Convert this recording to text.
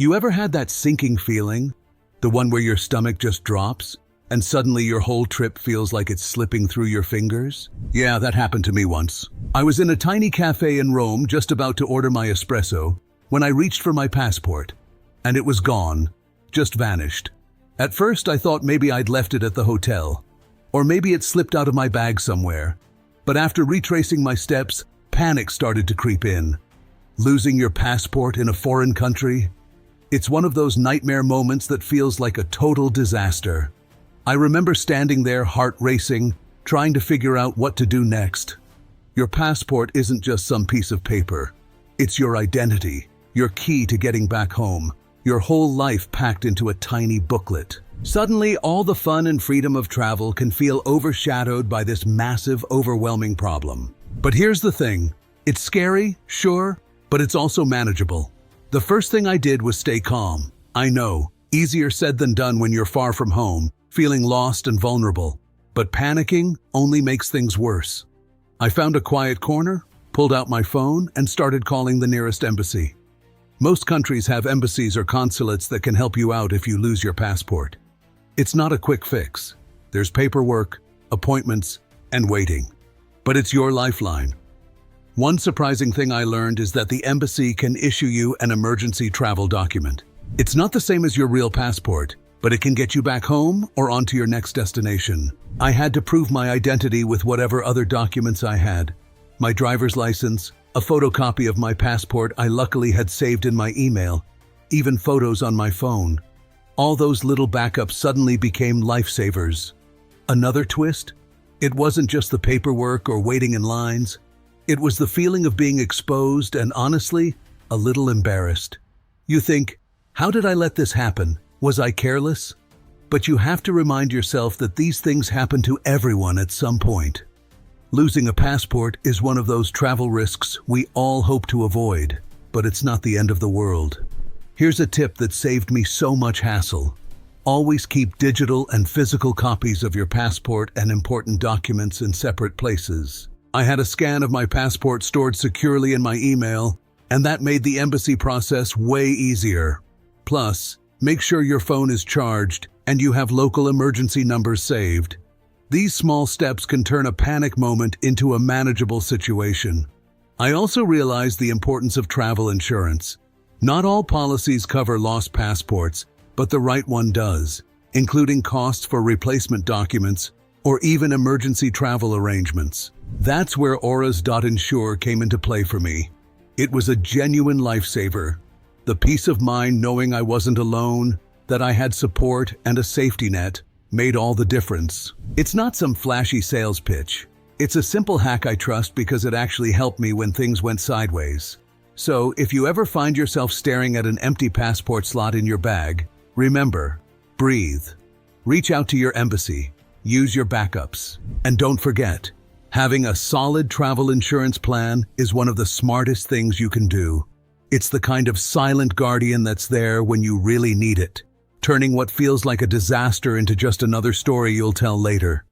You ever had that sinking feeling? The one where your stomach just drops, and suddenly your whole trip feels like it's slipping through your fingers? Yeah, that happened to me once. I was in a tiny cafe in Rome just about to order my espresso when I reached for my passport, and it was gone, just vanished. At first I thought maybe I'd left it at the hotel, or maybe it slipped out of my bag somewhere. But after retracing my steps, panic started to creep in. Losing your passport in a foreign country? It's one of those nightmare moments that feels like a total disaster. I remember standing there, heart racing, trying to figure out what to do next. Your passport isn't just some piece of paper. It's your identity, your key to getting back home, your whole life packed into a tiny booklet. Suddenly, all the fun and freedom of travel can feel overshadowed by this massive, overwhelming problem. But here's the thing. It's scary, sure, but it's also manageable. The first thing I did was stay calm. I know, easier said than done when you're far from home, feeling lost and vulnerable. But panicking only makes things worse. I found a quiet corner, pulled out my phone, and started calling the nearest embassy. Most countries have embassies or consulates that can help you out if you lose your passport. It's not a quick fix. There's paperwork, appointments, and waiting. But it's your lifeline. One surprising thing I learned is that the embassy can issue you an emergency travel document. It's not the same as your real passport, but it can get you back home or onto your next destination. I had to prove my identity with whatever other documents I had. My driver's license, a photocopy of my passport I luckily had saved in my email, even photos on my phone. All those little backups suddenly became lifesavers. Another twist? It wasn't just the paperwork or waiting in lines. It was the feeling of being exposed and, honestly, a little embarrassed. You think, how did I let this happen? Was I careless? But you have to remind yourself that these things happen to everyone at some point. Losing a passport is one of those travel risks we all hope to avoid, but it's not the end of the world. Here's a tip that saved me so much hassle. Always keep digital and physical copies of your passport and important documents in separate places. I had a scan of my passport stored securely in my email, and that made the embassy process way easier. Plus, make sure your phone is charged and you have local emergency numbers saved. These small steps can turn a panic moment into a manageable situation. I also realized the importance of travel insurance. Not all policies cover lost passports, but the right one does, including costs for replacement documents or even emergency travel arrangements. That's where Auras.insure came into play for me. It was a genuine lifesaver. The peace of mind knowing I wasn't alone, that I had support and a safety net, made all the difference. It's not some flashy sales pitch. It's a simple hack I trust because it actually helped me when things went sideways. So, if you ever find yourself staring at an empty passport slot in your bag, remember, breathe. Reach out to your embassy, use your backups, and don't forget, having a solid travel insurance plan is one of the smartest things you can do. It's the kind of silent guardian that's there when you really need it, turning what feels like a disaster into just another story you'll tell later.